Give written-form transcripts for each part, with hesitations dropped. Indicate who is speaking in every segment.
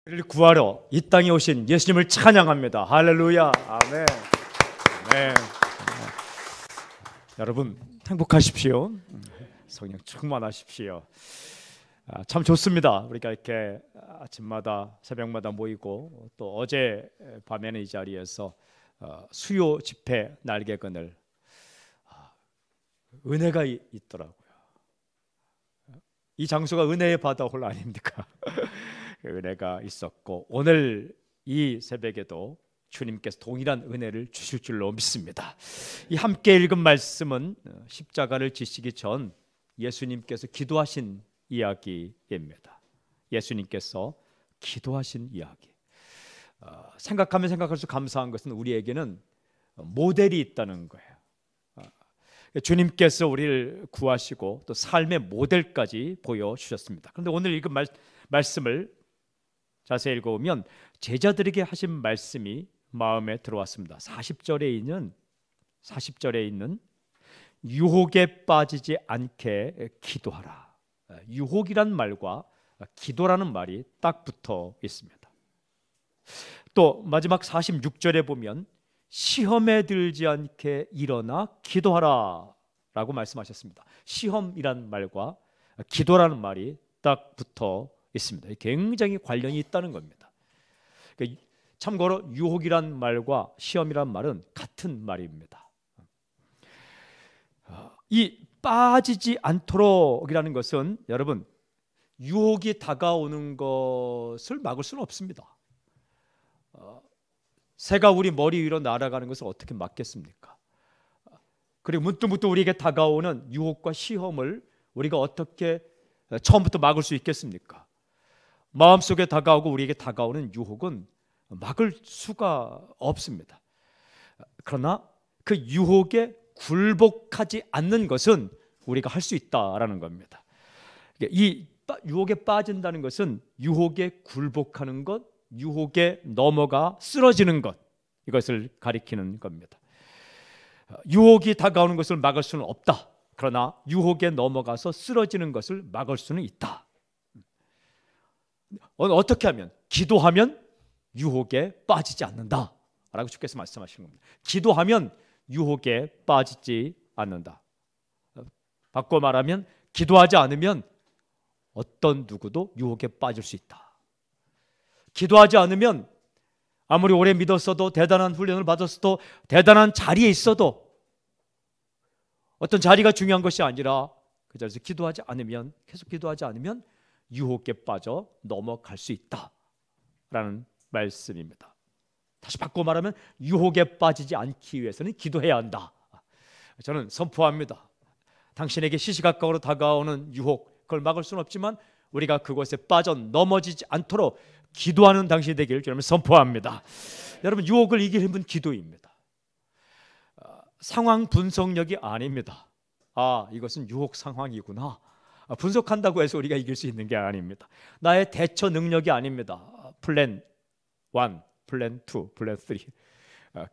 Speaker 1: 우리를 구하러 이 땅에 오신 예수님을 찬양합니다. 할렐루야. 아멘. 네. 여러분 행복하십시오. 성령 충만하십시오. 참 좋습니다. 우리가 이렇게 아침마다 새벽마다 모이고 또 어제 밤에는 이 자리에서 수요 집회 날개근을 은혜가 있더라고요. 이 장소가 은혜의 바다 홀 아닙니까? 은혜가 있었고 오늘 이 새벽에도 주님께서 동일한 은혜를 주실 줄로 믿습니다. 이 함께 읽은 말씀은 십자가를 지시기 전 예수님께서 기도하신 이야기입니다. 예수님께서 기도하신 이야기. 생각하면 생각할수록 감사한 것은 우리에게는 모델이 있다는 거예요. 주님께서 우리를 구하시고 또 삶의 모델까지 보여주셨습니다. 그런데 오늘 읽은 말씀을 자세히 읽어보면 제자들에게 하신 말씀이 마음에 들어왔습니다. 40절에 있는 유혹에 빠지지 않게 기도하라. 유혹이란 말과 기도라는 말이 딱 붙어 있습니다. 또 마지막 46절에 보면 시험에 들지 않게 일어나 기도하라 라고 말씀하셨습니다. 시험이란 말과 기도라는 말이 딱 붙어 있습니다. 굉장히 관련이 있다는 겁니다. 참고로 유혹이란 말과 시험이란 말은 같은 말입니다. 이 빠지지 않도록이라는 것은 여러분 유혹이 다가오는 것을 막을 수는 없습니다. 새가 우리 머리 위로 날아가는 것을 어떻게 막겠습니까? 그리고 문득문득 우리에게 다가오는 유혹과 시험을 우리가 어떻게 처음부터 막을 수 있겠습니까? 마음속에 다가오고 우리에게 다가오는 유혹은 막을 수가 없습니다. 그러나 그 유혹에 굴복하지 않는 것은 우리가 할 수 있다라는 겁니다. 이 유혹에 빠진다는 것은 유혹에 굴복하는 것, 유혹에 넘어가 쓰러지는 것, 이것을 가리키는 겁니다. 유혹이 다가오는 것을 막을 수는 없다. 그러나 유혹에 넘어가서 쓰러지는 것을 막을 수는 있다. 어떻게 하면? 기도하면 유혹에 빠지지 않는다 라고 주께서 말씀하시는 겁니다. 기도하면 유혹에 빠지지 않는다. 바꿔 말하면 기도하지 않으면 어떤 누구도 유혹에 빠질 수 있다. 기도하지 않으면 아무리 오래 믿었어도 대단한 훈련을 받았어도 대단한 자리에 있어도 어떤 자리가 중요한 것이 아니라 그 자리에서 기도하지 않으면 계속 기도하지 않으면 유혹에 빠져 넘어갈 수 있다라는 말씀입니다. 다시 바꿔 말하면 유혹에 빠지지 않기 위해서는 기도해야 한다. 저는 선포합니다. 당신에게 시시각각으로 다가오는 유혹, 그걸 막을 수는 없지만 우리가 그것에 빠져 넘어지지 않도록 기도하는 당신이 되기를 주님을 선포합니다. 여러분 유혹을 이길 힘은 기도입니다. 상황 분석력이 아닙니다. 이것은 유혹 상황이구나. 분석한다고 해서 우리가 이길 수 있는 게 아닙니다. 나의 대처 능력이 아닙니다. 플랜 1, 플랜 2, 플랜 3,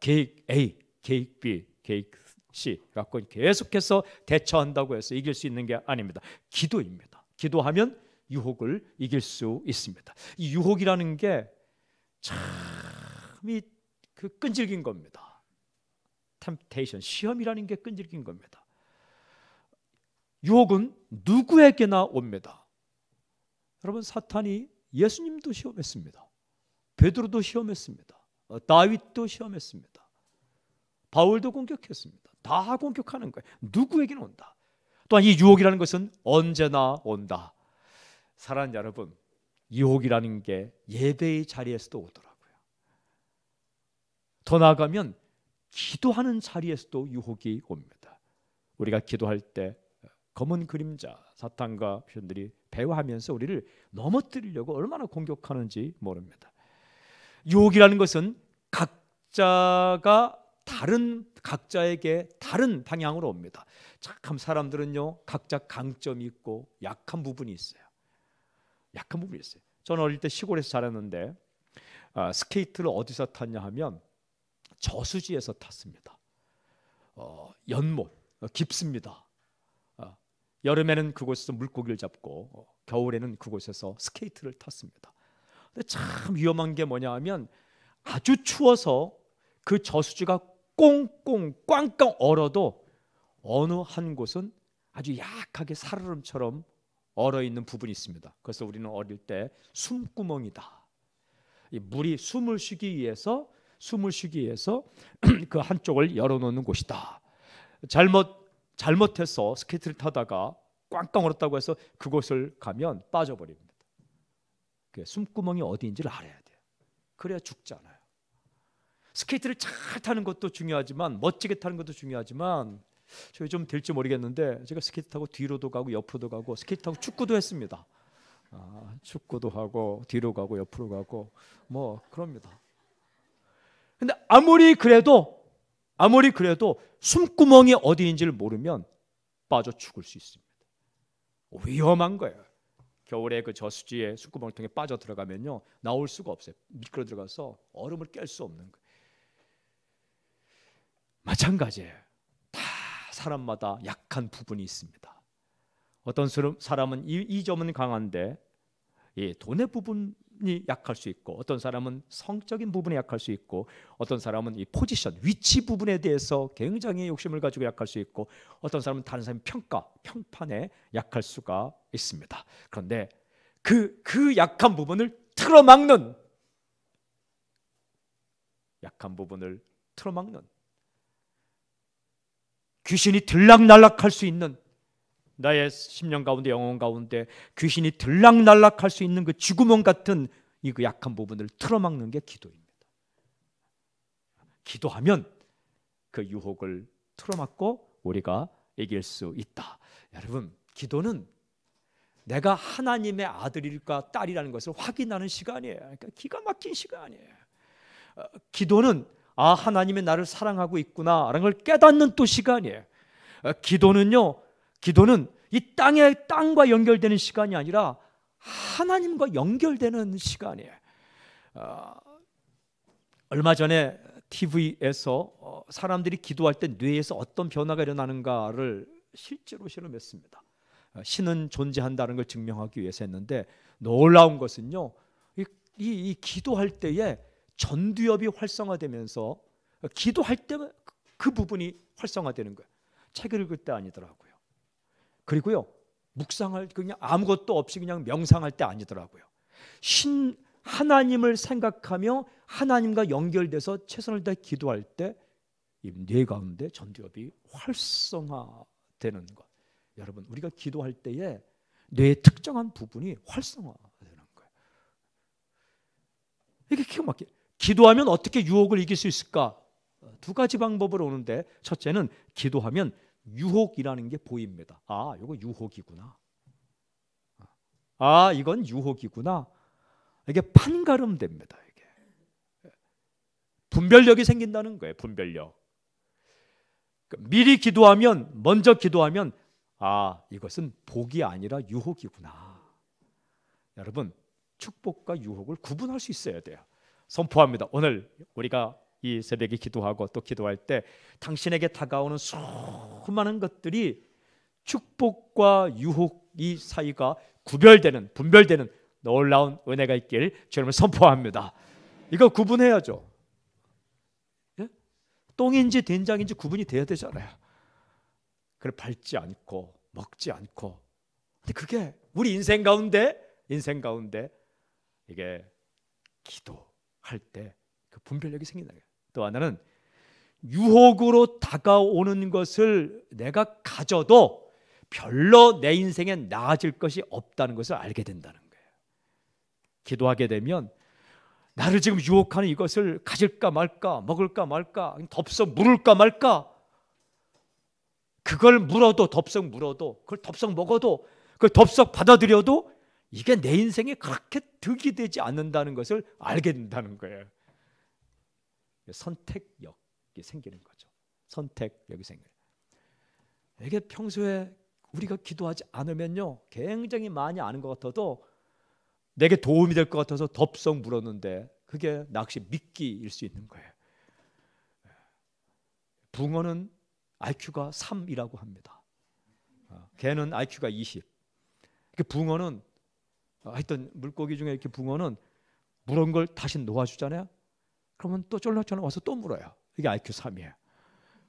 Speaker 1: 계획 A, 계획 B, 계획 C 갖고 계속해서 대처한다고 해서 이길 수 있는 게 아닙니다. 기도입니다. 기도하면 유혹을 이길 수 있습니다. 이 유혹이라는 게 참 그 끈질긴 겁니다. temptation, 시험이라는 게 끈질긴 겁니다. 유혹은 누구에게나 옵니다. 여러분 사탄이 예수님도 시험했습니다. 베드로도 시험했습니다. 다윗도 시험했습니다. 바울도 공격했습니다. 다 공격하는 거예요. 누구에게나 온다. 또한 이 유혹이라는 것은 언제나 온다. 사랑하는 여러분, 유혹이라는 게 예배의 자리에서도 오더라고요. 더 나아가면 기도하는 자리에서도 유혹이 옵니다. 우리가 기도할 때 검은 그림자, 사탄과 귀신들이 배회하면서 우리를 넘어뜨리려고 얼마나 공격하는지 모릅니다. 유혹이라는 것은 각자에게 다른 방향으로 옵니다. 참 사람들은요 각자 강점이 있고 약한 부분이 있어요. 저는 어릴 때 시골에서 자랐는데 스케이트를 어디서 탔냐 하면 저수지에서 탔습니다. 연못 깊습니다. 여름에는 그곳에서 물고기를 잡고 겨울에는 그곳에서 스케이트를 탔습니다. 참 위험한 게 뭐냐 하면 아주 추워서 그 저수지가 꽁꽁 꽝꽝 얼어도 어느 한 곳은 아주 약하게 살얼음처럼 얼어있는 부분이 있습니다. 그래서 우리는 어릴 때 숨구멍이다, 이 물이 숨을 쉬기 위해서 그 한쪽을 열어놓는 곳이다. 잘못해서 스케이트를 타다가 꽝꽝 얼었다고 해서 그곳을 가면 빠져버립니다. 그 숨구멍이 어디인지를 알아야 돼요. 그래야 죽잖아요. 스케이트를 잘 타는 것도 중요하지만, 멋지게 타는 것도 중요하지만, 저희 좀 될지 모르겠는데 제가 스케이트 타고 뒤로도 가고 옆으로도 가고, 스케이트 타고 축구도 했습니다. 축구도 하고 뒤로 가고 옆으로 가고 뭐 그럽니다. 근데 아무리 그래도 숨구멍이 어디인지를 모르면 빠져 죽을 수 있습니다. 위험한 거예요. 겨울에 그 저수지에 숨구멍을 통해 빠져 들어가면요, 나올 수가 없어요. 미끄러 들어가서 얼음을 깰 수 없는 거예요. 마찬가지예요. 다 사람마다 약한 부분이 있습니다. 어떤 사람은 이 점은 강한데 돈의 부분이 약할 수 있고, 어떤 사람은 성적인 부분에 약할 수 있고, 어떤 사람은 이 포지션, 위치 부분에 대해서 굉장히 욕심을 가지고 약할 수 있고, 어떤 사람은 다른 사람의 평판에 약할 수가 있습니다. 그런데 그 약한 부분을 틀어막는 귀신이 들락날락할 수 있는, 나의 심령 가운데, 영혼 가운데 귀신이 들락날락할 수 있는 그 쥐구멍 같은 그 약한 부분을 틀어막는 게 기도입니다. 기도하면 그 유혹을 틀어막고 우리가 이길 수 있다. 여러분, 기도는 내가 하나님의 아들일까 딸이라는 것을 확인하는 시간이에요. 그러니까 기가 막힌 시간이에요. 기도는 하나님이 나를 사랑하고 있구나라는 걸 깨닫는 또 시간이에요. 기도는 이 땅과 연결되는 시간이 아니라 하나님과 연결되는 시간이에요. 얼마 전에 TV에서 사람들이 기도할 때 뇌에서 어떤 변화가 일어나는가를 실제로 실험했습니다. 신은 존재한다는 걸 증명하기 위해서 했는데, 놀라운 것은요, 이 기도할 때에 전두엽이 활성화되면서 기도할 때 그 부분이 활성화되는 거예요. 책을 읽을 때 아니더라고요. 그리고요, 묵상할 그냥 아무것도 없이 그냥 명상할 때 아니더라고요. 하나님을 생각하며 하나님과 연결돼서 최선을 다해 기도할 때 이 뇌 가운데 전두엽이 활성화되는 것. 여러분, 우리가 기도할 때에 뇌의 특정한 부분이 활성화되는 거예요. 이게 기가 막혀. 기도하면 어떻게 유혹을 이길 수 있을까? 두 가지 방법으로 오는데, 첫째는 기도하면 유혹이라는 게 보입니다. 이거 유혹이구나. 이건 유혹이구나. 이게 판가름됩니다. 이게 분별력이 생긴다는 거예요. 분별력. 미리 기도하면, 먼저 기도하면 이것은 복이 아니라 유혹이구나. 여러분, 축복과 유혹을 구분할 수 있어야 돼요. 선포합니다. 오늘 우리가 이 새벽에 기도하고 또 기도할 때 당신에게 다가오는 수많은 것들이 축복과 유혹 이 사이가 분별되는 놀라운 은혜가 있길 주님을 선포합니다. 이거 구분해야죠. 예? 똥인지 된장인지 구분이 돼야 되잖아요. 그걸 밟지 않고 먹지 않고. 근데 그게 우리 인생 가운데 이게 기도할 때 그 분별력이 생긴다. 또 하나는 유혹으로 다가오는 것을 내가 가져도 별로 내 인생에 나아질 것이 없다는 것을 알게 된다는 거예요. 기도하게 되면 나를 지금 유혹하는 이것을 가질까 말까, 먹을까 말까, 덥석 물을까 말까, 그걸 덥석 물어도, 그걸 덥석 먹어도, 그걸 덥석 받아들여도 이게 내 인생에 그렇게 득이 되지 않는다는 것을 알게 된다는 거예요. 선택력이 생기는 거죠. 선택력이 생겨요. 이게 평소에 우리가 기도하지 않으면요, 굉장히 많이 아는 것 같아도 내게 도움이 될 것 같아서 덥석 물었는데 그게 낚시 미끼일 수 있는 거예요. 붕어는 IQ가 3이라고 합니다. 개는 IQ가 20. 붕어는 하여튼 물고기 중에 이렇게 붕어는 물은 걸 다시 놓아주잖아요. 그러면 또 쫄락쫄락 와서 또 물어요. 이게 IQ 3이에요.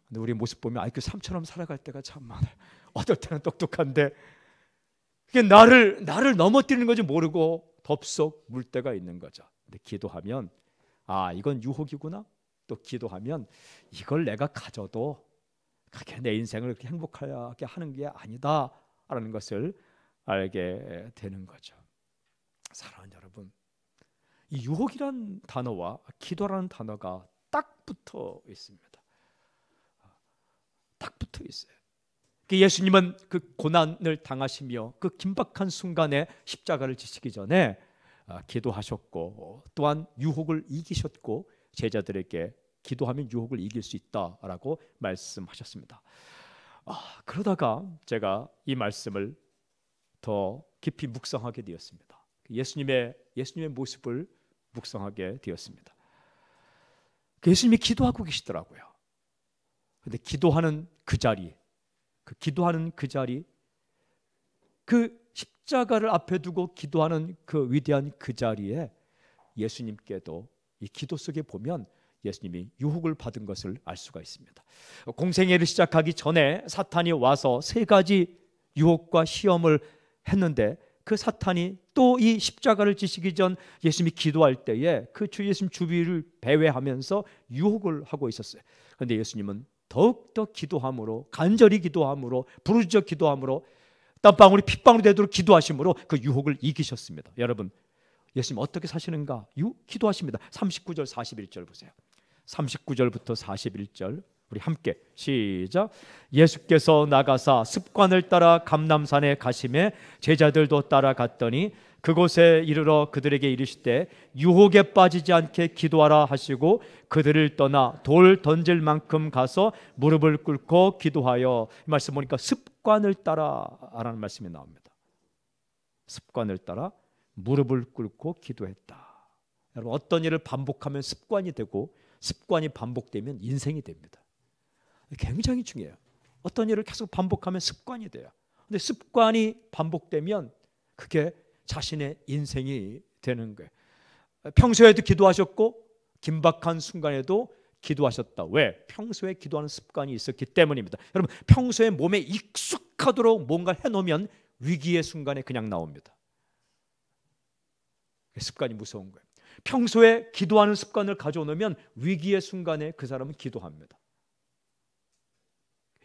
Speaker 1: 근데 우리 모습 보면 IQ 3처럼 살아갈 때가 참 많아요. 어떨 때는 똑똑한데 이게 나를 넘어뜨리는 건지 모르고 덥석 물 때가 있는 거죠. 근데 기도하면 아, 이건 유혹이구나. 또 기도하면 이걸 내가 가져도 그렇게 내 인생을 그렇게 행복하게 하는 게 아니다라는 것을 알게 되는 거죠. 사랑하는 여러분, 이 유혹이란 단어와 기도라는 단어가 딱 붙어 있습니다. 딱 붙어 있어요. 예수님은 그 고난을 당하시며 그 긴박한 순간에 십자가를 지시기 전에 기도하셨고 또한 유혹을 이기셨고 제자들에게 기도하면 유혹을 이길 수 있다라고 말씀하셨습니다. 그러다가 제가 이 말씀을 더 깊이 묵상하게 되었습니다. 예수님의 모습을 묵상하게 되었습니다. 예수님이 기도하고 계시더라고요. 그런데 기도하는 그 자리, 그 십자가를 앞에 두고 기도하는 그 위대한 그 자리에 예수님께도 이 기도 속에 보면 예수님이 유혹을 받은 것을 알 수가 있습니다. 공생애를 시작하기 전에 사탄이 와서 3가지 유혹과 시험을 했는데 그 사탄이 또 이 십자가를 지시기 전 예수님이 기도할 때에 그 주 예수님 주위를 배회하면서 유혹을 하고 있었어요. 그런데 예수님은 더욱더 기도함으로, 간절히 기도함으로, 부르짖어 기도함으로, 땀방울이 핏방울이 되도록 기도하심으로 그 유혹을 이기셨습니다. 여러분, 예수님 어떻게 사시는가? 기도하십니다. 39절 41절 보세요. 39절부터 41절 우리 함께 시작. 예수께서 나가사 습관을 따라 감람산에 가시매 제자들도 따라갔더니 그곳에 이르러 그들에게 이르시되 유혹에 빠지지 않게 기도하라 하시고 그들을 떠나 돌 던질 만큼 가서 무릎을 꿇고 기도하여, 이 말씀 보니까 습관을 따라라는 말씀이 나옵니다. 습관을 따라 무릎을 꿇고 기도했다. 여러분, 어떤 일을 반복하면 습관이 되고 습관이 반복되면 인생이 됩니다. 굉장히 중요해요. 어떤 일을 계속 반복하면 습관이 돼요. 근데 습관이 반복되면 그게 자신의 인생이 되는 거예요. 평소에도 기도하셨고 긴박한 순간에도 기도하셨다. 왜? 평소에 기도하는 습관이 있었기 때문입니다. 여러분, 평소에 몸에 익숙하도록 뭔가를 해놓으면 위기의 순간에 그냥 나옵니다. 습관이 무서운 거예요. 평소에 기도하는 습관을 가져놓으면 위기의 순간에 그 사람은 기도합니다.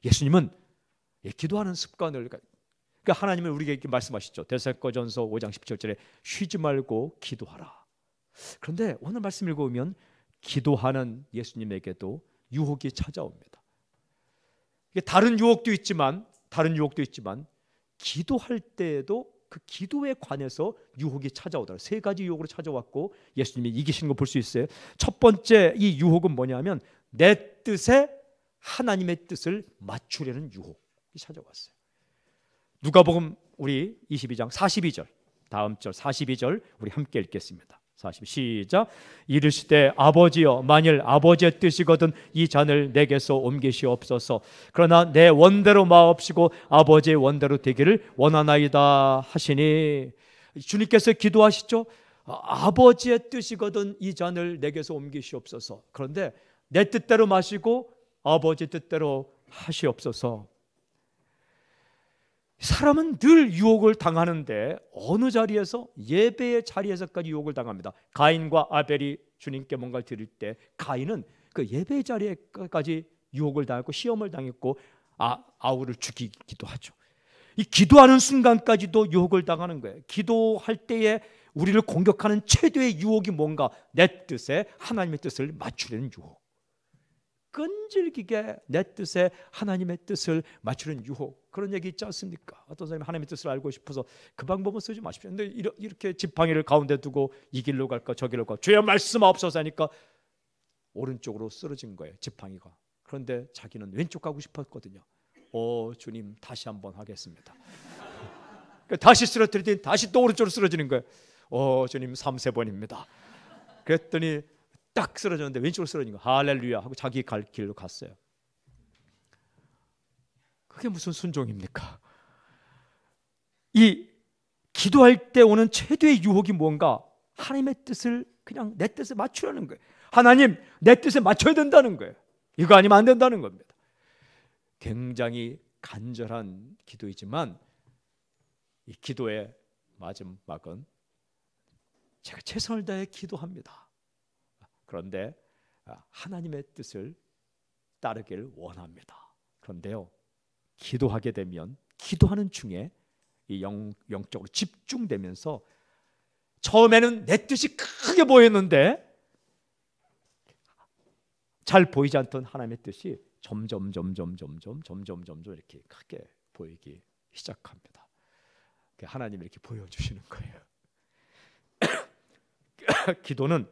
Speaker 1: 예수님은 기도하는 습관을, 그러니까 하나님은 우리에게 이렇게 말씀하시죠. 데살로니가전서 5장 17절에 쉬지 말고 기도하라. 그런데 오늘 말씀 읽어보면 기도하는 예수님에게도 유혹이 찾아옵니다. 다른 유혹도 있지만 기도할 때에도 그 기도에 관해서 유혹이 찾아오더라. 3가지 유혹으로 찾아왔고 예수님이 이기시는 거 볼 수 있어요. 첫 번째 이 유혹은 뭐냐면 내 뜻에 하나님의 뜻을 맞추려는 유혹이 찾아왔어요. 누가복음 우리 22장 42절, 다음 절 42절 우리 함께 읽겠습니다. 42 시작. 이르시되 아버지여, 만일 아버지의 뜻이거든 이 잔을 내게서 옮기시옵소서. 그러나 내 원대로 마옵시고 아버지의 원대로 되기를 원하나이다 하시니, 주님께서 기도하시죠. 아버지의 뜻이거든 이 잔을 내게서 옮기시옵소서. 그런데 내 뜻대로 마시고 아버지 뜻대로 하시옵소서. 사람은 늘 유혹을 당하는데 어느 자리에서, 예배의 자리에서까지 유혹을 당합니다. 가인과 아벨이 주님께 뭔가를 드릴 때 가인은 그 예배의 자리에까지 유혹을 당했고 시험을 당했고 아우를 죽이기도 하죠. 이 기도하는 순간까지도 유혹을 당하는 거예요. 기도할 때에 우리를 공격하는 최대의 유혹이 뭔가? 내 뜻에 하나님의 뜻을 맞추려는 유혹. 끈질기게 내 뜻에 하나님의 뜻을 맞추는 유혹. 그런 얘기 있지 않습니까? 어떤 사람이 하나님의 뜻을 알고 싶어서 그 방법은 쓰지 마십시오. 근데 이렇게 지팡이를 가운데 두고 이 길로 갈까 저 길로 갈까, 주여 말씀하옵소서 하니까 오른쪽으로 쓰러진 거예요, 지팡이가. 그런데 자기는 왼쪽 가고 싶었거든요. 주님 다시 한번 하겠습니다. 다시 쓰러뜨리더니 다시 또 오른쪽으로 쓰러지는 거예요. 주님 3-4번입니다. 그랬더니 딱 쓰러졌는데 왼쪽으로 쓰러진 거. 할렐루야 하고 자기 갈 길로 갔어요. 그게 무슨 순종입니까? 이 기도할 때 오는 최대의 유혹이 뭔가? 하나님의 뜻을 그냥 내 뜻에 맞추려는 거예요. 하나님, 내 뜻에 맞춰야 된다는 거예요. 이거 아니면 안 된다는 겁니다. 굉장히 간절한 기도이지만 이 기도의 마지막은 제가 최선을 다해 기도합니다. 그런데 하나님의 뜻을 따르기를 원합니다. 그런데요, 기도하게 되면 기도하는 중에 이 영적으로 집중되면서 처음에는 내 뜻이 크게 보였는데 잘 보이지 않던 하나님의 뜻이 점점 이렇게 크게 보이기 시작합니다. 하나님이 이렇게 보여주시는 거예요. 기도는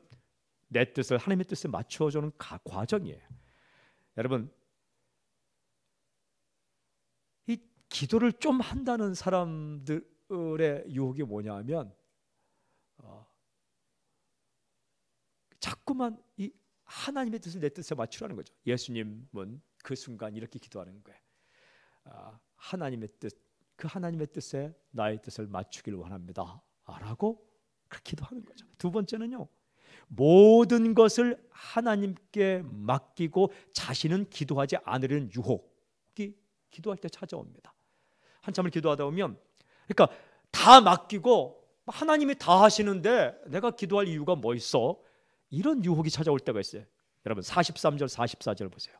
Speaker 1: 내 뜻을 하나님의 뜻에 맞춰주는 과정이에요. 여러분, 이 기도를 좀 한다는 사람들의 유혹이 뭐냐면 자꾸만 이 하나님의 뜻을 내 뜻에 맞추라는 거죠. 예수님은 그 순간 이렇게 기도하는 거예요. 하나님의 뜻, 그 하나님의 뜻에 나의 뜻을 맞추기를 원합니다 라고 그렇게 기도하는 거죠. 두 번째는요, 모든 것을 하나님께 맡기고 자신은 기도하지 않으려는 유혹이 기도할 때 찾아옵니다. 한참을 기도하다 보면, 그러니까 다 맡기고 하나님이 다 하시는데 내가 기도할 이유가 뭐 있어? 이런 유혹이 찾아올 때가 있어요. 여러분 43절 44절 보세요.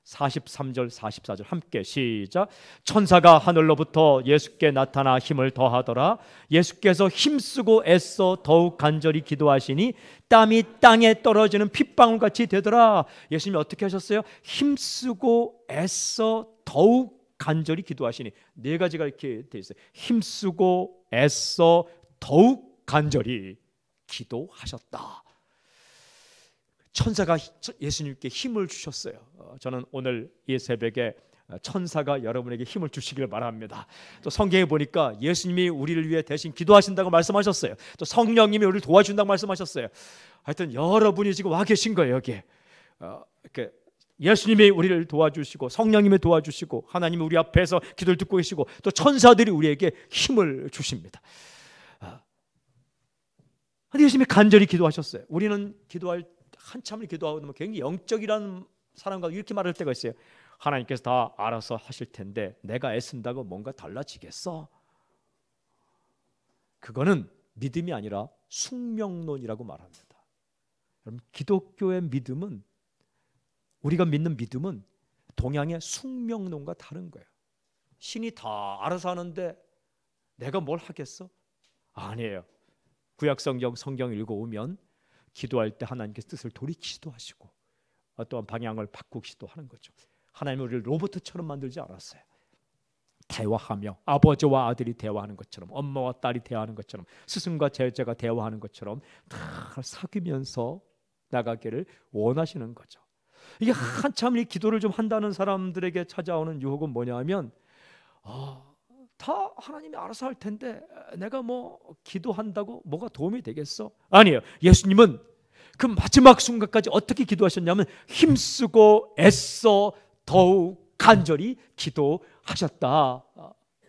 Speaker 1: 43절 44절 함께 시작. 천사가 하늘로부터 예수께 나타나 힘을 더하더라. 예수께서 힘쓰고 애써 더욱 간절히 기도하시니 땀이 땅에 떨어지는 핏방울같이 되더라. 예수님이 어떻게 하셨어요? 힘쓰고 애써 더욱 간절히 기도하시니, 네 가지가 이렇게 돼 있어요. 힘쓰고 애써 더욱 간절히 기도하셨다. 천사가 예수님께 힘을 주셨어요. 저는 오늘 이 새벽에 천사가 여러분에게 힘을 주시기를 바랍니다. 또 성경에 보니까 예수님이 우리를 위해 대신 기도하신다고 말씀하셨어요. 또 성령님이 우리를 도와준다고 말씀하셨어요. 하여튼 여러분이 지금 와 계신 거예요. 여기에 이렇게 예수님이 우리를 도와주시고 성령님이 도와주시고 하나님이 우리 앞에서 기도를 듣고 계시고 또 천사들이 우리에게 힘을 주십니다. 예수님이 간절히 기도하셨어요. 우리는 기도할 한참을 기도하고 나면 굉장히 영적이라는 사람과 이렇게 말할 때가 있어요. 하나님께서 다 알아서 하실 텐데 내가 애쓴다고 뭔가 달라지겠어? 그거는 믿음이 아니라 숙명론이라고 말합니다. 여러분, 기독교의 믿음은, 우리가 믿는 믿음은 동양의 숙명론과 다른 거예요. 신이 다 알아서 하는데 내가 뭘 하겠어? 아니에요. 구약성경 성경 읽어오면 기도할 때 하나님께서 뜻을 돌이키기도 하시고 또한 방향을 바꾸기도 하는 거죠. 하나님은 우리를 로봇처럼 만들지 않았어요. 대화하며 아버지와 아들이 대화하는 것처럼, 엄마와 딸이 대화하는 것처럼, 스승과 제자가 대화하는 것처럼 다 사귀면서 나가기를 원하시는 거죠. 이게 한참 이 기도를 좀 한다는 사람들에게 찾아오는 유혹은 뭐냐면 다 하나님이 알아서 할 텐데 내가 뭐 기도한다고 뭐가 도움이 되겠어? 아니에요. 예수님은 그 마지막 순간까지 어떻게 기도하셨냐면 힘쓰고 애써 더욱 간절히 기도하셨다라는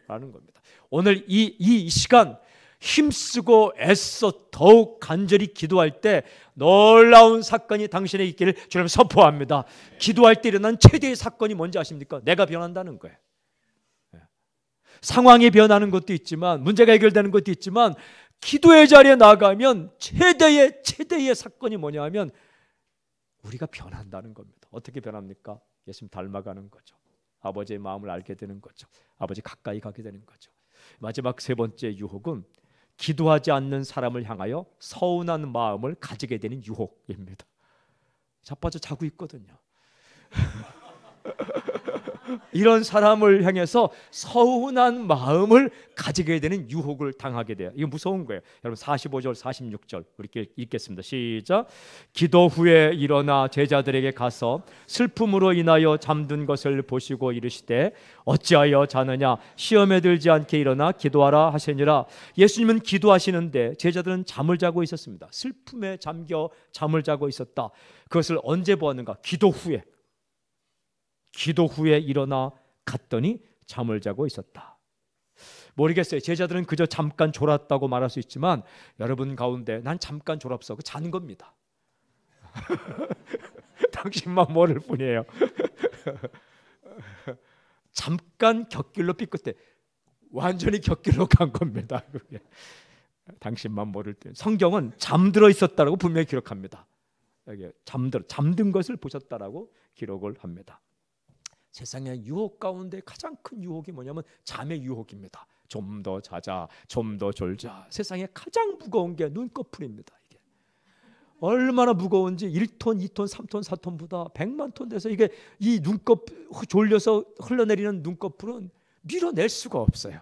Speaker 1: 겁니다. 오늘 이 시간 힘쓰고 애써 더욱 간절히 기도할 때 놀라운 사건이 당신에게 있기를 주님 선포합니다. 기도할 때 일어난 최대의 사건이 뭔지 아십니까? 내가 변한다는 거예요. 상황이 변하는 것도 있지만, 문제가 해결되는 것도 있지만, 기도의 자리에 나가면 최대의 사건이 뭐냐면 우리가 변한다는 겁니다. 어떻게 변합니까? 예수님 닮아가는 거죠. 아버지의 마음을 알게 되는 거죠. 아버지 가까이 가게 되는 거죠. 마지막 세 번째 유혹은 기도하지 않는 사람을 향하여 서운한 마음을 가지게 되는 유혹입니다. 자빠져 자고 있거든요. 이런 사람을 향해서 서운한 마음을 가지게 되는 유혹을 당하게 돼요. 이거 무서운 거예요. 여러분 45절 46절 우리 읽겠습니다. 시작. 기도 후에 일어나 제자들에게 가서 슬픔으로 인하여 잠든 것을 보시고 이르시되 어찌하여 자느냐, 시험에 들지 않게 일어나 기도하라 하시니라. 예수님은 기도하시는데 제자들은 잠을 자고 있었습니다. 슬픔에 잠겨 잠을 자고 있었다. 그것을 언제 보았는가? 기도 후에 일어나 갔더니 잠을 자고 있었다. 모르겠어요. 제자들은 그저 잠깐 졸았다고 말할 수 있지만 여러분 가운데 난 잠깐 졸았어. 그 잔 겁니다. 당신만 모를 뿐이에요. 잠깐 곁길로 삐끗해. 완전히 곁길로 간 겁니다. 그게. 당신만 모를 때. 성경은 잠들어 있었다라고 분명히 기록합니다. 여기 잠든 것을 보셨다라고 기록을 합니다. 세상의 유혹 가운데 가장 큰 유혹이 뭐냐면 잠의 유혹입니다. 좀 더 자자, 좀 더 졸자. 세상에 가장 무거운 게 눈꺼풀입니다. 이게 얼마나 무거운지 1톤, 2톤, 3톤, 4톤보다 100만 톤 돼서 이게 이 눈꺼풀 졸려서 흘러내리는 눈꺼풀은 밀어낼 수가 없어요.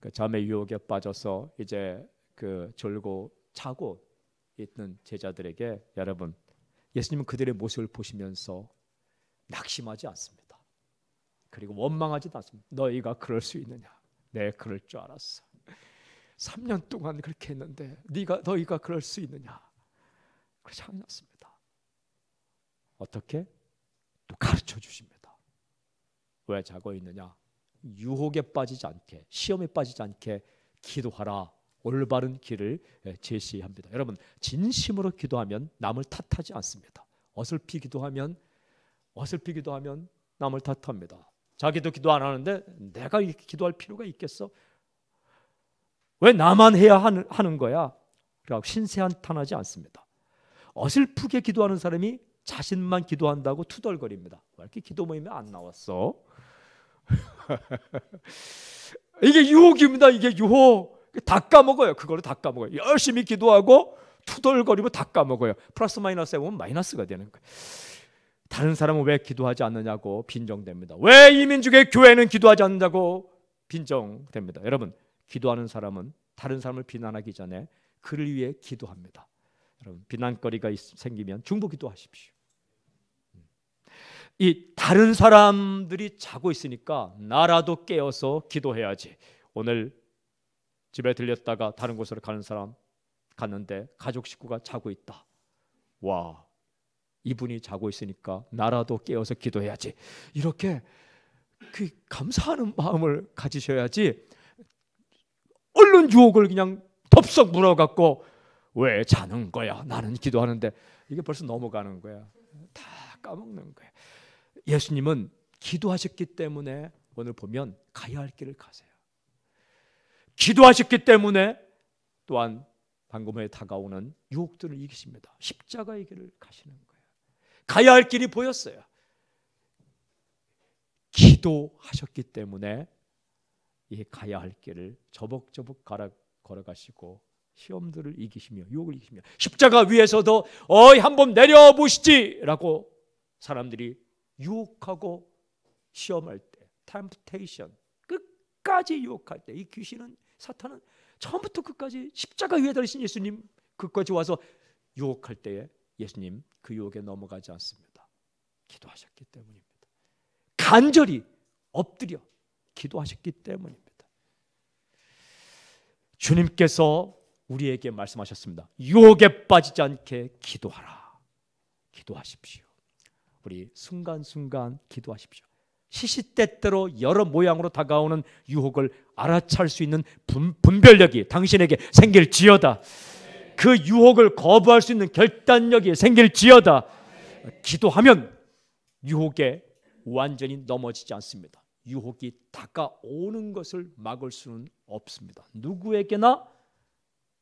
Speaker 1: 그 잠의 유혹에 빠져서 이제 그 졸고 자고 있는 제자들에게 여러분, 예수님은 그들의 모습을 보시면서 낙심하지 않습니다. 그리고 원망하지도 않습니다. 너희가 그럴 수 있느냐? 네, 그럴 줄 알았어. 3년 동안 그렇게 했는데 너희가 그럴 수 있느냐? 그렇지 않았습니다. 어떻게? 또 가르쳐 주십니다. 왜 자고 있느냐? 유혹에 빠지지 않게, 시험에 빠지지 않게 기도하라. 올바른 길을 제시합니다. 여러분, 진심으로 기도하면 남을 탓하지 않습니다. 어설피 기도하면 남을 탓합니다. 자기도 기도 안 하는데 내가 이렇게 기도할 필요가 있겠어? 왜 나만 해야 하는 거야? 그러고 신세한탄하지 않습니다. 어설프게 기도하는 사람이 자신만 기도한다고 투덜거립니다. 왜 이렇게 기도 모임에 안 나왔어? 이게 유혹입니다. 이게 유혹. 다 까먹어요. 그거를 다 까먹어요. 열심히 기도하고 투덜거리고 다 까먹어요. 플러스 마이너스 해보면 마이너스가 되는 거예요. 다른 사람은 왜 기도하지 않느냐고 빈정됩니다. 왜 이민족의 교회는 기도하지 않느냐고 빈정됩니다. 여러분, 기도하는 사람은 다른 사람을 비난하기 전에 그를 위해 기도합니다. 여러분, 비난거리가 생기면 중보기도 하십시오. 이 다른 사람들이 자고 있으니까 나라도 깨어서 기도해야지. 오늘 집에 들렸다가 다른 곳으로 가는 사람 갔는데 가족 식구가 자고 있다. 와, 이분이 자고 있으니까 나라도 깨어서 기도해야지. 이렇게 그 감사하는 마음을 가지셔야지. 얼른 유혹을 그냥 덥석 물어갖고 왜 자는 거야? 나는 기도하는데. 이게 벌써 넘어가는 거야. 다 까먹는 거야. 예수님은 기도하셨기 때문에 오늘 보면 가야 할 길을 가세요. 기도하셨기 때문에 또한 방금 후에 다가오는 유혹들을 이기십니다. 십자가의 길을 가시는 거예요. 가야 할 길이 보였어요. 기도하셨기 때문에 이 가야 할 길을 저벅저벅 걸어가시고 시험들을 이기시며 유혹을 이기시며 십자가 위에서도 어이 한번 내려보시지라고 사람들이 유혹하고 시험할 때, 템프테이션, 끝까지 유혹할 때, 이 귀신은, 사탄은 처음부터 끝까지 십자가 위에 달리신 예수님 끝까지 와서 유혹할 때에 예수님 그 유혹에 넘어가지 않습니다. 기도하셨기 때문입니다. 간절히 엎드려 기도하셨기 때문입니다. 주님께서 우리에게 말씀하셨습니다. 유혹에 빠지지 않게 기도하라. 기도하십시오. 우리 순간순간 기도하십시오. 시시때때로 여러 모양으로 다가오는 유혹을 알아챌 수 있는 분별력이 당신에게 생길지어다. 그 유혹을 거부할 수 있는 결단력이 생길지어다. 기도하면 유혹에 완전히 넘어지지 않습니다. 유혹이 다가오는 것을 막을 수는 없습니다. 누구에게나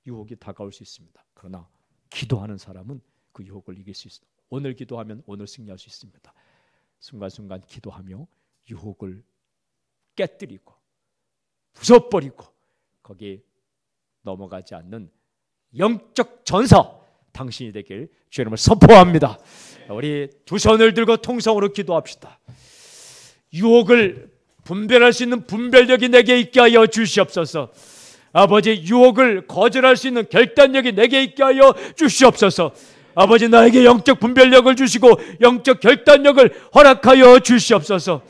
Speaker 1: 유혹이 다가올 수 있습니다. 그러나 기도하는 사람은 그 유혹을 이길 수 있습니다. 오늘 기도하면 오늘 승리할 수 있습니다. 순간순간 기도하며 유혹을 깨뜨리고 부숴버리고 거기에 넘어가지 않는 영적 전사 당신이 되길 주의 이름으로 선포합니다. 우리 두 손을 들고 통성으로 기도합시다. 유혹을 분별할 수 있는 분별력이 내게 있게 하여 주시옵소서. 아버지, 유혹을 거절할 수 있는 결단력이 내게 있게 하여 주시옵소서. 아버지, 나에게 영적 분별력을 주시고 영적 결단력을 허락하여 주시옵소서.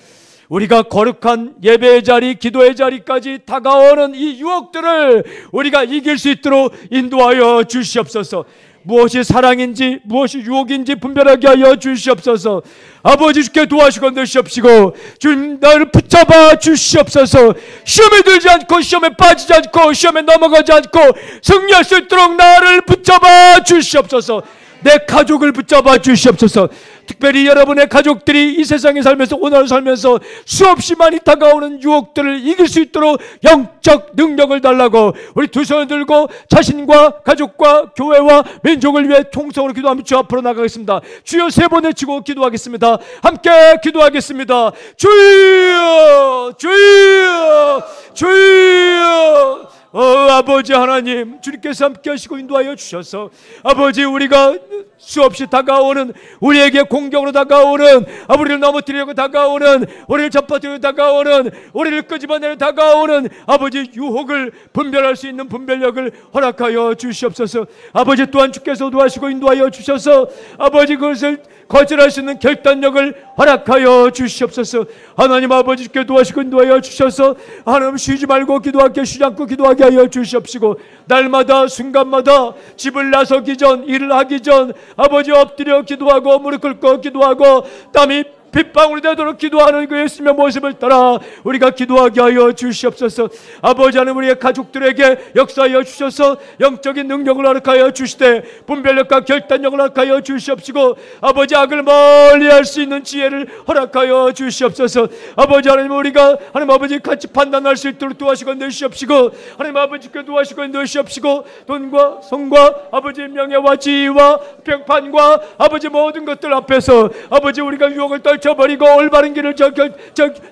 Speaker 1: 우리가 거룩한 예배의 자리, 기도의 자리까지 다가오는 이 유혹들을 우리가 이길 수 있도록 인도하여 주시옵소서. 무엇이 사랑인지 무엇이 유혹인지 분별하게 하여 주시옵소서. 아버지 주께 도와주시고 넣으시옵시고 주님 나를 붙잡아 주시옵소서. 시험에 들지 않고 시험에 빠지지 않고 시험에 넘어가지 않고 승리할 수 있도록 나를 붙잡아 주시옵소서. 내 가족을 붙잡아 주시옵소서. 특별히 여러분의 가족들이 이 세상에 살면서 오늘 살면서 수없이 많이 다가오는 유혹들을 이길 수 있도록 영적 능력을 달라고 우리 두 손을 들고 자신과 가족과 교회와 민족을 위해 통성으로 기도하며 주 앞으로 나가겠습니다. 주여 세 번 외치고 기도하겠습니다. 함께 기도하겠습니다. 주여 주여 주여. 아버지 하나님, 주님께서 함께 하시고 인도하여 주셔서 아버지 우리가 수없이 다가오는 우리에게 공격으로 다가오는 우리를 넘어뜨리려고 다가오는 우리를 잡아뜨리려고 다가오는 우리를 끄집어내려 다가오는 아버지 유혹을 분별할 수 있는 분별력을 허락하여 주시옵소서. 아버지 또한 주께서 도와주시고 인도하여 주셔서 아버지 그것을 거절할 수 있는 결단력을 허락하여 주시옵소서. 하나님 아버지 주께 도와주시고 인도하여 주셔서 하나님 쉬지 말고 기도하게 쉬지 않고 기도하게 하여 주시옵시고 날마다 순간마다 집을 나서기 전 일을 하기 전 아버지 엎드려 기도하고 무릎 꿇고 기도하고 땀이 빗방울이 되도록 기도하는 그 예수님의 모습을 따라 우리가 기도하게 하여 주시옵소서. 아버지 하나님 우리의 가족들에게 역사하여 주셔서 영적인 능력을 허락하여 주시되 분별력과 결단력을 허락하여 주시옵시고 아버지 악을 멀리할 수 있는 지혜를 허락하여 주시옵소서. 아버지 하나님 우리가 하나님 아버지 같이 판단할 수 있도록 도와주시고 내주시옵시고 하나님 아버지께 도와주시고 내주시옵시고 돈과 성과 아버지 명예와 지위와 평판과 아버지 모든 것들 앞에서 아버지 우리가 유혹을 떨쳐버리고 올바른 길을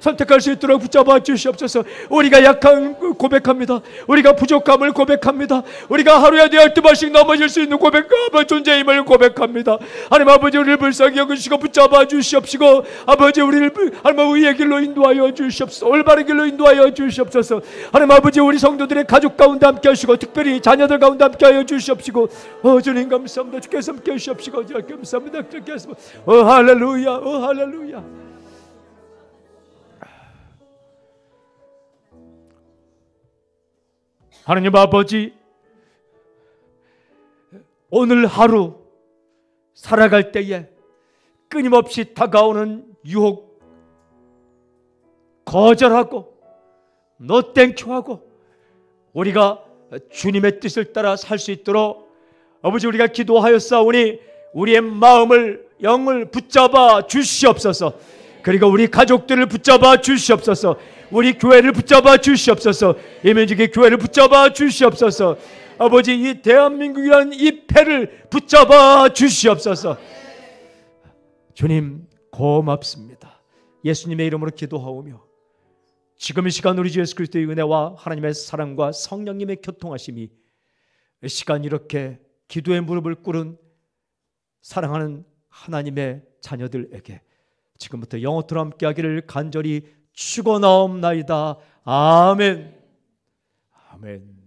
Speaker 1: 선택할 수 있도록 붙잡아 주시옵소서. 우리가 약한 고백합니다. 우리가 부족함을 고백합니다. 우리가 하루에 12번씩 넘어질 수 있는 존재임을 고백합니다. 하나님 아버지 우리를 불쌍히 여기시고 붙잡아 주시옵시고 아버지 우리를 하나님 의의 길로 인도하여 주시옵소서. 올바른 길로 인도하여 주시옵소서. 하나님 아버지 우리 성도들의 가족 가운데 함께 하시고 특별히 자녀들 가운데 함께 하여 주시옵시고 주님 감사합니다. 주께서 함께 하시옵시고 감사합니다. 주께서 할렐루야 할렐루야. 하나님 아버지 오늘 하루 살아갈 때에 끊임없이 다가오는 유혹 거절하고 No thank you 하고 우리가 주님의 뜻을 따라 살 수 있도록 아버지 우리가 기도하였사오니 우리의 마음을 영을 붙잡아 주시옵소서. 그리고 우리 가족들을 붙잡아 주시옵소서. 우리 교회를 붙잡아 주시옵소서. 예면직의 교회를 붙잡아 주시옵소서. 아버지 이 대한민국이라는 이 패를 붙잡아 주시옵소서. 주님 고맙습니다. 예수님의 이름으로 기도하오며 지금 이 시간 우리 주 예수 그리스도의 은혜와 하나님의 사랑과 성령님의 교통하심이 이 시간 이렇게 기도의 무릎을 꿇은 사랑하는 하나님의 자녀들에게 지금부터 영원토록 함께하기를 간절히 축원하옵나이다. 아멘. 아멘.